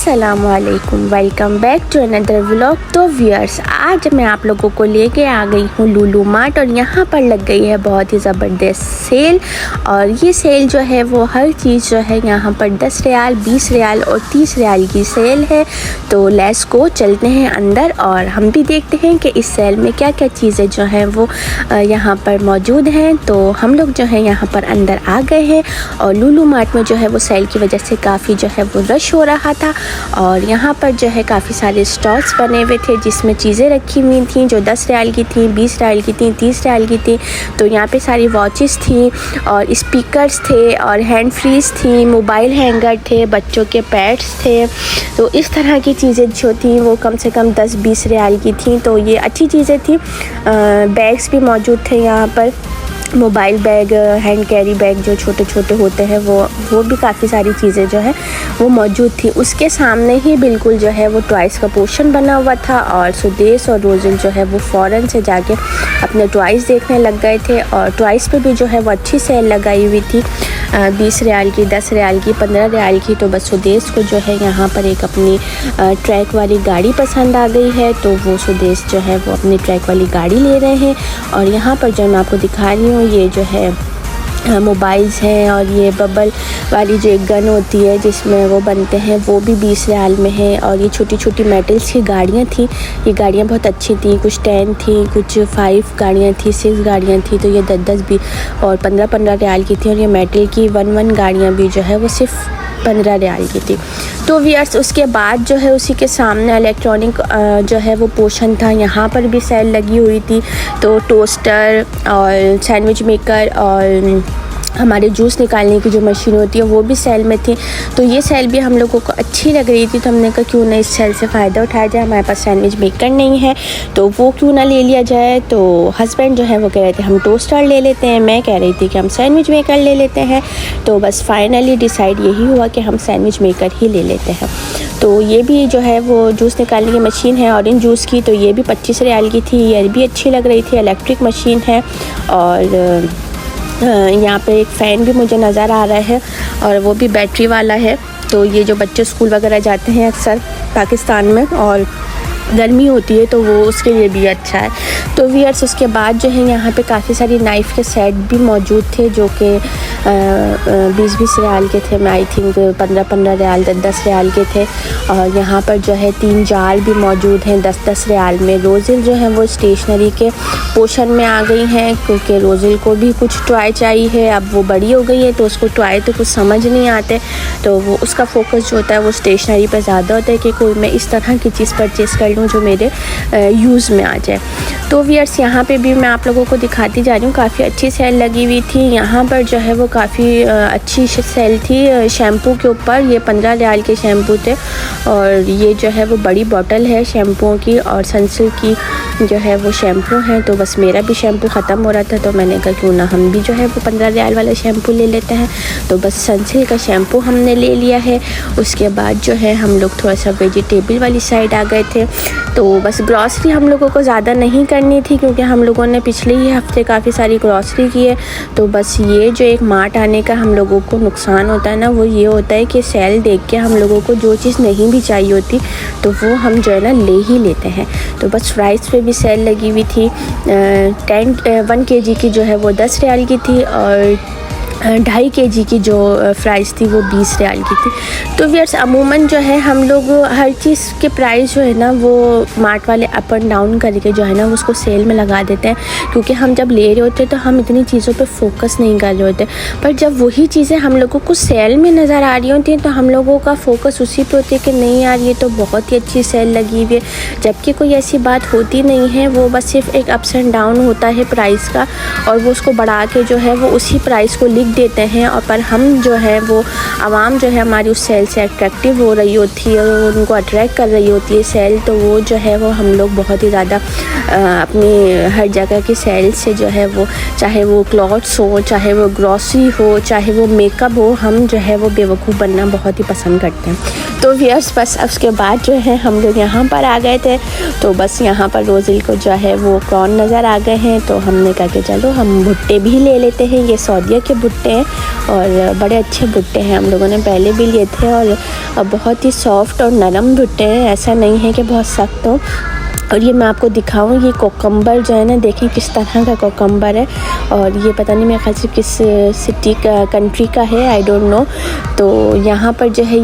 अस्सलामुअलैकुम, welcome back to another vlog. तो viewers, आज मैं आप लोगों को लेके आ गई हूँ लुलु मार्ट और यहाँ पर लग गई है बहुत ही ज़बरदस्त सेल। और ये सेल जो है वो हर चीज़ जो है यहाँ पर 10 रियाल, 20 रियाल और 30 रियाल की सेल है। तो लेट्स गो, चलते हैं अंदर और हम भी देखते हैं कि इस सेल में क्या क्या चीज़ें जो हैं वो यहाँ पर मौजूद हैं। तो हम लोग जो है यहाँ पर अंदर आ गए हैं और लुलु मार्ट में जो है वो सेल की वजह से काफ़ी जो है वो रश हो रहा था। और यहाँ पर जो है काफ़ी सारे स्टॉल्स बने हुए थे जिसमें चीज़ें रखी हुई थी जो 10 रियाल की थी, 20 रियाल की थी, 30 रियाल की थी। तो यहाँ पे सारी वॉचेस थी और स्पीकर्स थे और हैंड फ्रीज थी, मोबाइल हैंगर थे, बच्चों के पैड्स थे। तो इस तरह की चीज़ें जो थी वो कम से कम 10-20 रियाल की थी। तो ये अच्छी चीज़ें थी। बैग्स भी मौजूद थे यहाँ पर, mobile bag, hand carry bag जो छोटे छोटे होते हैं वो भी काफ़ी सारी चीज़ें जो है वो मौजूद थी। उसके सामने ही बिल्कुल जो है वो टॉयज़ का पोर्शन बना हुआ था और सुदेश और रोज़िल जो है वो फ़ौरन से जाके अपने टॉयज़ देखने लग गए थे। और टॉयज़ पे भी जो है वो अच्छी सेल लगाई हुई थी, 20 रियाल की, 10 रियाल की, 15 रियाल की। तो बस सुदेश को जो है यहाँ पर एक अपनी ट्रैक वाली गाड़ी पसंद आ गई है, तो वो सुदेश जो है वो अपनी ट्रैक वाली गाड़ी ले रहे हैं। और यहाँ पर जो मैं आपको दिखा रही हूँ ये जो है मोबाइल्स हैं और ये बबल वाली जो एक गन होती है जिसमें वो बनते हैं वो भी 20 रियाल में है। और ये छोटी छोटी मेटल्स की गाड़ियाँ थी, ये गाड़ियाँ बहुत अच्छी थी, कुछ 10 थी, कुछ 5 गाड़ियाँ थी, 6 गाड़ियाँ थी। तो ये 10-10 भी और 15-15 रियाल की थी। और ये मेटल की 1-1 गाड़ियाँ भी जो है वो सिर्फ 15 रियाल की थी। तो व्यूअर्स, उसके बाद जो है उसी के सामने इलेक्ट्रॉनिक जो है वो पोर्शन था, यहाँ पर भी सेल लगी हुई थी। तो टोस्टर और सैंडविच मेकर और हमारे जूस निकालने की जो मशीन होती है वो भी सेल में थी। तो ये सेल भी हम लोगों को अच्छी लग रही थी, तो हमने कहा क्यों ना इस सेल से फ़ायदा उठाया जाए। हमारे पास सैंडविच मेकर नहीं है तो वो क्यों ना ले लिया जाए। तो हस्बैंड जो है वो कह रहे थे हम टोस्टर ले लेते हैं, मैं कह रही थी कि हम सैंडविच मेकर ले लेते हैं। तो बस फाइनली डिसाइड यही हुआ कि हम सैंडविच मेकर ही ले लेते हैं। तो ये भी जो है वो जूस निकालने की मशीन है ऑरेंज जूस की, तो ये भी 25 रियाल की थी, ये भी अच्छी लग रही थी। इलेक्ट्रिक मशीन है और यहाँ पे एक फ़ैन भी मुझे नज़र आ रहा है और वो भी बैटरी वाला है। तो ये जो बच्चे स्कूल वगैरह जाते हैं अक्सर पाकिस्तान में और गर्मी होती है तो वो उसके लिए भी अच्छा है। तो व्यूअर्स, उसके बाद जो है यहाँ पे काफ़ी सारी नाइफ़ के सेट भी मौजूद थे जो कि 20-20 रियाल के थे। मैं आई थिंक 15-15 रियाल, 10-10 रियाल के थे। और यहाँ पर जो है 3 जार भी मौजूद हैं 10-10 रियाल में। रोज़िल जो है वो स्टेशनरी के पोर्शन में आ गई हैं क्योंकि रोज़िल को भी कुछ टॉय चाहिए है। अब वो बड़ी हो गई है तो उसको टॉय तो कुछ समझ नहीं आते, तो वो उसका फोकस जो होता है वो स्टेशनरी पर ज़्यादा होता है कि कोई मैं इस तरह की चीज़ परचेज़ कर लूँ जो मेरे यूज़ में आ जाए। तो व्यूअर्स, यहाँ पे भी मैं आप लोगों को दिखाती जा रही हूँ, काफ़ी अच्छी सेल लगी हुई थी। यहाँ पर जो है वो काफ़ी अच्छी सेल थी शैम्पू के ऊपर। ये 15 रियाल के शैम्पू थे और ये जो है वो बड़ी बॉटल है शैम्पुओं की और सनसिल्क की जो है वो शैम्पू है। तो बस मेरा भी शैम्पू ख़त्म हो रहा था तो मैंने कहा क्यों ना हम भी जो है वो 15 रियाल वाला शैम्पू ले लेते हैं। तो बस सनसिल्क का शैम्पू हमने ले लिया है। उसके बाद जो है हम लोग थोड़ा सा वेजिटेबल वाली साइड आ गए थे। तो बस ग्रॉसरी हम लोगों को ज़्यादा नहीं करनी थी क्योंकि हम लोगों ने पिछले ही हफ्ते काफ़ी सारी ग्रॉसरी की है। तो बस ये जो एक मार्ट आने का हम लोगों को नुकसान होता है ना, वो ये होता है कि सेल देख के हम लोगों को जो चीज़ नहीं भी चाहिए होती तो वो हम जो है ना ले ही लेते हैं। तो बस फ्राइज़ पे भी सेल लगी हुई थी। 1 kg की जो है वो 10 रियाल की थी और 2.5 kg की जो प्राइस थी वो 20 रियाल की थी। तो व्यूअर्स, अमूमन जो है हम लोग हर चीज़ के प्राइस जो है ना वो मार्ट वाले अप एंड डाउन करके जो है ना उसको सेल में लगा देते हैं क्योंकि हम जब ले रहे होते हैं तो हम इतनी चीज़ों पे फोकस नहीं कर रहे होते। पर जब वही चीज़ें हम लोगों को सेल में नज़र आ रही होती हैं तो हम लोगों का फोकस उसी पे होती है कि नहीं यार ये तो बहुत ही अच्छी सेल लगी हुई है, जबकि कोई ऐसी बात होती नहीं है। वो बस सिर्फ एक अप्स एंड डाउन होता है प्राइस का और वो उसको बढ़ा के जो है वो उसी प्राइस को लिख देते हैं। और पर हम जो है वो आवाम जो है हमारी उस सेल से अट्रैक्टिव हो रही होती है और उनको अट्रैक्ट कर रही होती है सेल, तो वो जो है वो हम लोग बहुत ही ज़्यादा अपनी हर जगह की सेल से जो है वो, चाहे वो क्लॉथ्स हो, चाहे वो ग्रॉसरी हो, चाहे वो मेकअप हो, हम जो है वो बेवकूफ़ बनना बहुत ही पसंद करते हैं। तो व्यूअर्स बस उसके बाद जो है हम लोग यहाँ पर आ गए थे। तो बस यहाँ पर रोज़िल को जो है वो प्रॉन नज़र आ गए हैं, तो हमने कहा कि चलो हम भुट्टे भी ले लेते हैं। ये सऊदीया के भुट्टे हैं और बड़े अच्छे भुट्टे हैं, हम लोगों ने पहले भी लिए थे और बहुत ही सॉफ्ट और नरम भुट्टे हैं, ऐसा नहीं है कि बहुत सख्त हो। और ये मैं आपको दिखाऊँ, ये कोकम्बर जो है ना, देखें किस तरह का कोकम्बर है, और ये पता नहीं मेरे ख्याल से किस सिटी का कंट्री का है, आई डोंट नो। तो यहाँ पर जो है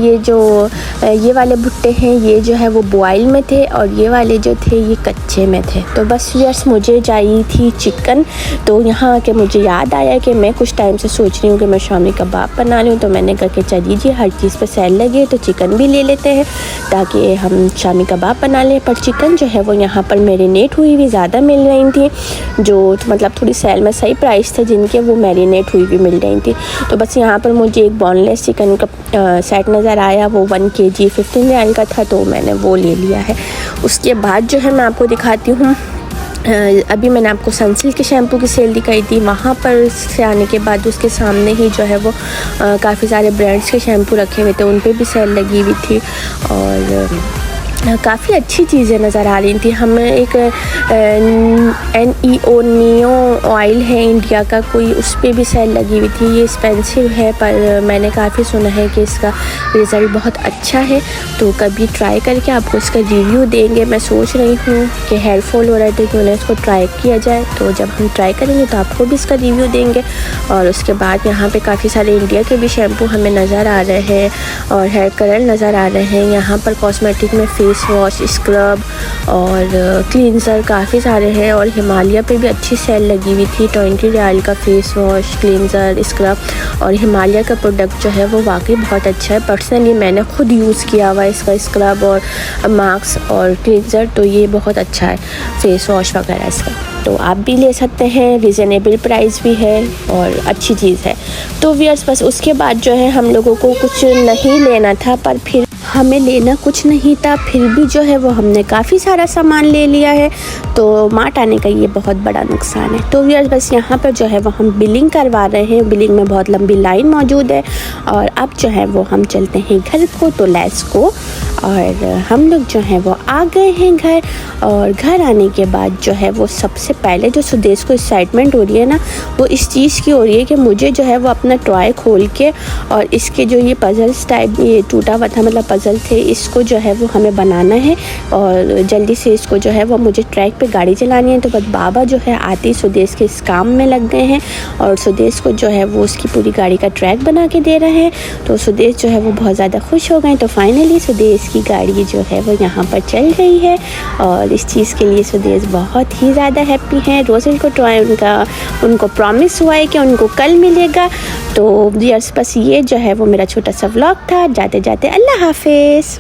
ये वाले भुट्टे हैं, ये जो है वो बॉयल में थे और ये वाले जो थे ये कच्चे में थे। तो बस यस मुझे चाहिए थी चिकन, तो यहाँ आके मुझे याद आया कि मैं कुछ टाइम से सोच रही हूँ कि मैं शामी कबाब बना लूँ। तो मैंने कहा कि चलिए जी हर चीज़ पर सेल लगे तो चिकन भी ले लेते हैं ताकि हम शामी कबाब बना लें। पर चिकन जो है वो यहाँ पर मैरिनेट हुई हुई ज़्यादा मिल रही थी, जो मतलब थोड़ी सेल में सही प्राइस थे जिनके, वो मैरिनेट हुई हुई मिल रही थी। तो बस यहाँ पर मुझे एक बोनलेस चिकन का सेट नज़र आया, वो 1 kg 15 रियाल का था, तो मैंने वो ले लिया है। उसके बाद जो है मैं आपको दिखाती हूँ, अभी मैंने आपको सनसिल्क के शैम्पू की सेल दिखाई थी, वहाँ पर से आने के बाद उसके सामने ही जो है वो काफ़ी सारे ब्रांड्स के शैम्पू रखे हुए थे, उन पे भी सेल लगी हुई थी और काफ़ी अच्छी चीज़ें नज़र आ रही थी। हमें एक NEO नियो ऑयल है इंडिया का कोई, उस पर भी सेल लगी हुई थी। ये एक्सपेंसिव है पर मैंने काफ़ी सुना है कि इसका रिज़ल्ट बहुत अच्छा है, तो कभी ट्राई करके आपको इसका रिव्यू देंगे। मैं सोच रही हूँ कि हेयर फॉल हो रहा है तो उन्हें इसको ट्राई किया जाए, तो जब हम ट्राई करेंगे तो आपको भी इसका रिव्यू देंगे। और उसके बाद यहाँ पे काफ़ी सारे इंडिया के भी शैम्पू हमें नज़र आ रहे हैं और हेयर कलर नज़र आ रहे हैं। यहाँ पर कॉस्मेटिक में फेस वॉश, स्क्रब और क्लींजर काफ़ी सारे हैं, और हिमालय पे भी अच्छी सेल लगी हुई थी। 20 रियाल का फेस वॉश, क्लींजर, स्क्रब, और हिमालय का प्रोडक्ट जो है वो वाकई बहुत अच्छा है। पर्सनली मैंने खुद यूज़ किया हुआ है इसका स्क्रब और मास्क और क्लींजर, तो ये बहुत अच्छा है फेस वॉश वगैरह इसका, तो आप भी ले सकते हैं, रीज़नेबल प्राइस भी है और अच्छी चीज़ है। तो व्यूअर्स बस उसके बाद जो है हम लोगों को कुछ नहीं लेना था, पर फिर हमें लेना कुछ नहीं था, फिर भी जो है वो हमने काफ़ी सारा सामान ले लिया है, तो मार्ट आने का ये बहुत बड़ा नुकसान है। तो व्यूअर्स बस यहाँ पर जो है वो हम बिलिंग करवा रहे हैं, बिलिंग में बहुत लंबी लाइन मौजूद है, और अब जो है वो हम चलते हैं घर को, तो लेट्स गो। और हम लोग जो है वो आ गए हैं घर, और घर आने के बाद जो है वो सबसे पहले जो सुदेश को एक्साइटमेंट हो रही है ना, वो इस चीज़ की हो रही है कि मुझे जो है वो अपना टॉय खोल के और इसके जो ये पजल्स टाइप ये टूटा हुआ था, मतलब पजल थे, इसको जो है वो हमें बनाना है और जल्दी से इसको जो है वो मुझे ट्रैक पे गाड़ी चलानी है। तो बस बाबा जो है आते ही सुदेश के इस काम में लग गए हैं और सुदेश को जो है वो उसकी पूरी गाड़ी का ट्रैक बना के दे रहे हैं। तो सुदेश जो है वो बहुत ज़्यादा खुश हो गए। तो फाइनली सुदेश की गाड़ी जो है वो यहाँ पर चल रही है, और इस चीज़ के लिए सुदेश बहुत ही ज़्यादा हैप्पी हैं। रोज़िल को टॉय उनको प्रॉमिस हुआ है कि उनको कल मिलेगा। तो यस बस ये जो है वो मेरा छोटा सा व्लॉग था। जाते जाते अल्लाह हाफिज़।